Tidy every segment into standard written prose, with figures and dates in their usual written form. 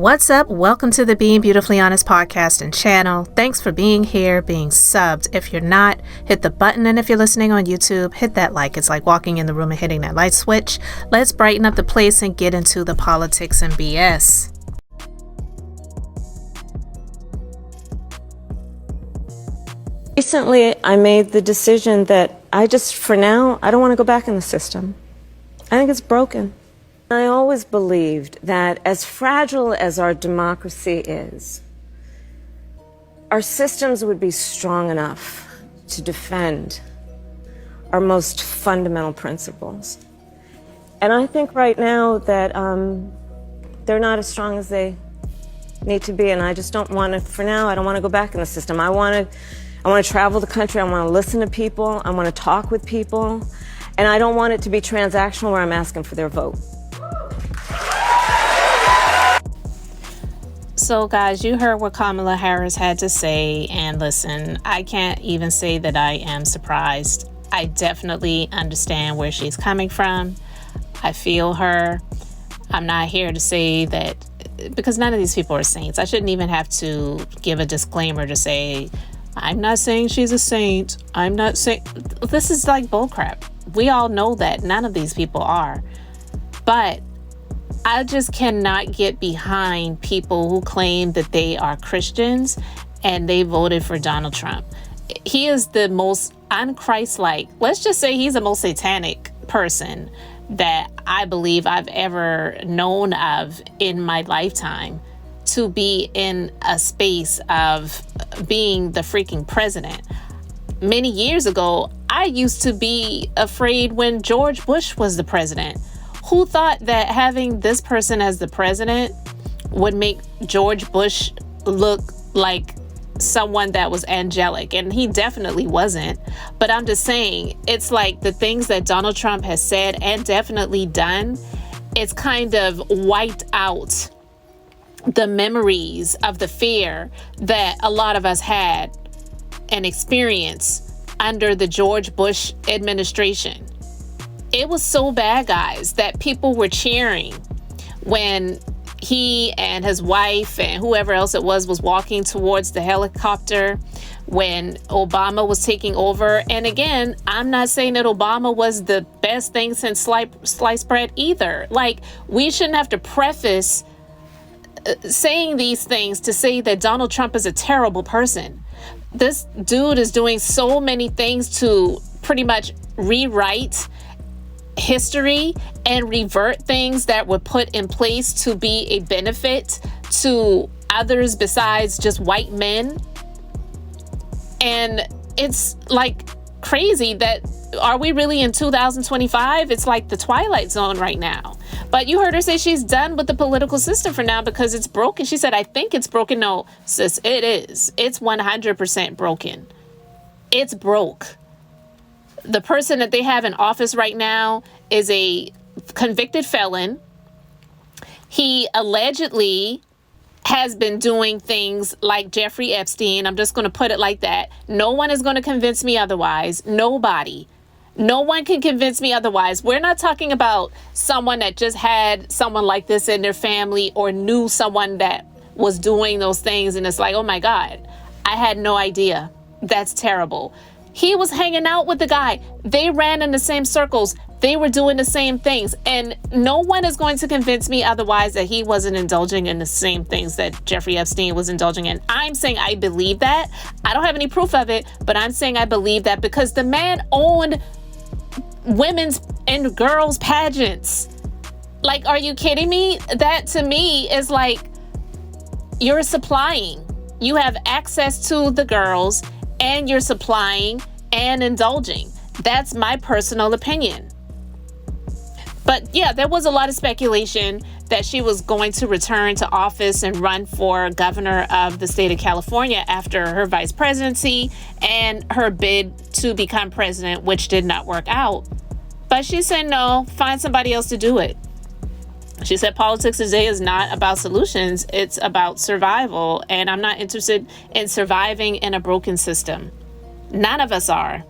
What's up? Welcome to the Being Beautifully Honest podcast and channel. Thanks for being here, being subbed. If you're not, hit the button. And if you're listening on YouTube, hit that like. It's like walking in the room and hitting that light switch. Let's brighten up the place and get into the politics and BS. Recently, I made the decision that for now, I don't want to go back in the system. I think it's broken. I always believed that as fragile as our democracy is, our systems would be strong enough to defend our most fundamental principles. And I think right now that they're not as strong as they need to be, and I just don't want to, for now, I don't want to go back in the system. I want to travel the country, I want to listen to people, I want to talk with people, and I don't want it to be transactional where I'm asking for their vote. So guys, you heard what Kamala Harris had to say, and listen, I can't even say that I am surprised. I definitely understand where she's coming from. I feel her. I'm not here to say that, because none of these people are saints. I shouldn't even have to give a disclaimer to say, I'm not saying she's a saint. I'm not saying, this is like bullcrap. We all know that none of these people are. But I just cannot get behind people who claim that they are Christians and they voted for Donald Trump. He is the most un-Christ-like, let's just say he's the most satanic person that I believe I've ever known of in my lifetime, to be in a space of being the freaking president. Many years ago, I used to be afraid when George Bush was the president. Who thought that having this person as the president would make George Bush look like someone that was angelic? And he definitely wasn't. But I'm just saying, it's like the things that Donald Trump has said and definitely done, it's kind of wiped out the memories of the fear that a lot of us had and experienced under the George Bush administration. It was so bad, guys, that people were cheering when he and his wife and whoever else it was walking towards the helicopter when Obama was taking over. And again, I'm not saying that Obama was the best thing since sliced bread either. Like, we shouldn't have to preface saying these things to say that Donald Trump is a terrible person. This dude is doing so many things to pretty much rewrite history and revert things that were put in place to be a benefit to others besides just white men. And it's like crazy that, are we really in 2025? It's like the Twilight Zone right now. But you heard her say she's done with the political system for now because it's broken. She said, I think it's broken. No, sis, it is. It's 100% broken. It's broke. The person that they have in office right now is a convicted felon. He allegedly has been doing things like Jeffrey Epstein. I'm just going to put it like that. No one is going to convince me otherwise. Nobody. No one can convince me otherwise. We're not talking about someone that just had someone like this in their family or knew someone that was doing those things. And it's like, oh my God, I had no idea. That's terrible. He was hanging out with the guy. They ran in the same circles. They were doing the same things. And no one is going to convince me otherwise that he wasn't indulging in the same things that Jeffrey Epstein was indulging in. I'm saying I believe that. I don't have any proof of it, but I'm saying I believe that because the man owned women's and girls' pageants. Like, are you kidding me? That to me is like, you're supplying. You have access to the girls and you're supplying and indulging. That's my personal opinion. But yeah, there was a lot of speculation that she was going to return to office and run for governor of the state of California after her vice presidency and her bid to become president, which did not work out. But she said, no, find somebody else to do it. She said politics today is not about solutions. It's about survival. And I'm not interested in surviving in a broken system. None of us are.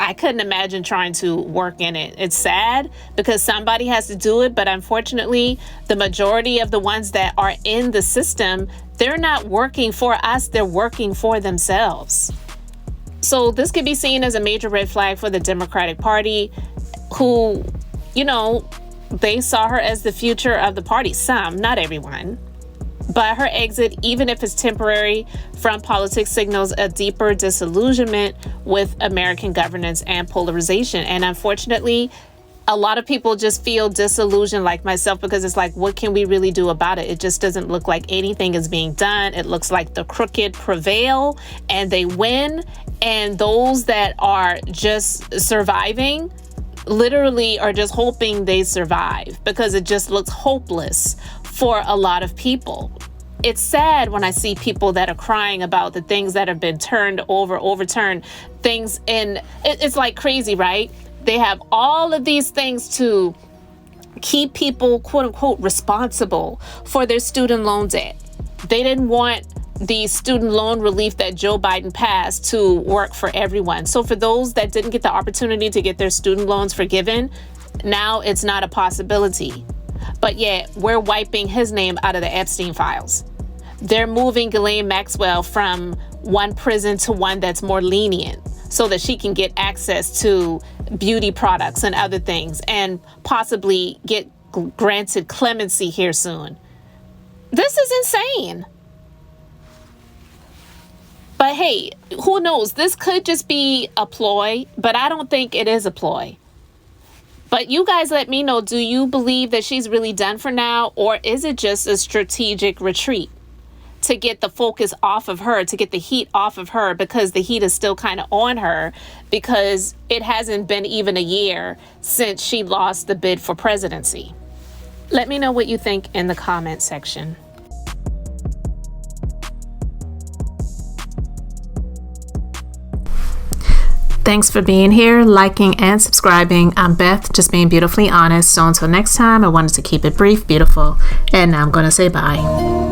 I couldn't imagine trying to work in it. It's sad because somebody has to do it, but unfortunately, the majority of the ones that are in the system, they're not working for us, they're working for themselves. So this could be seen as a major red flag for the Democratic Party, who, you know, they saw her as the future of the party. Some, not everyone. But her exit, even if it's temporary from politics, signals a deeper disillusionment with American governance and polarization. And unfortunately, a lot of people just feel disillusioned, like myself, because it's like, what can we really do about it? It just doesn't look like anything is being done. It looks like the crooked prevail and they win. And those that are just surviving literally are just hoping they survive, because it just looks hopeless for a lot of people. It's sad when I see people that are crying about the things that have been overturned, things it's like crazy, right? They have all of these things to keep people, quote unquote, responsible for their student loan debt. They didn't want the student loan relief that Joe Biden passed to work for everyone. So for those that didn't get the opportunity to get their student loans forgiven, now it's not a possibility. But yet we're wiping his name out of the Epstein files. They're moving Ghislaine Maxwell from one prison to one that's more lenient so that she can get access to beauty products and other things and possibly get granted clemency here soon. This is insane. But hey, who knows? This could just be a ploy, but I don't think it is a ploy. But you guys let me know, do you believe that she's really done for now, or is it just a strategic retreat to get the focus off of her, to get the heat off of her, because the heat is still kind of on her because it hasn't been even a year since she lost the bid for presidency? Let me know what you think in the comment section. Thanks for being here, liking, and subscribing. I'm Beth, just being beautifully honest. So until next time, I wanted to keep it brief, beautiful, and now I'm going to say bye.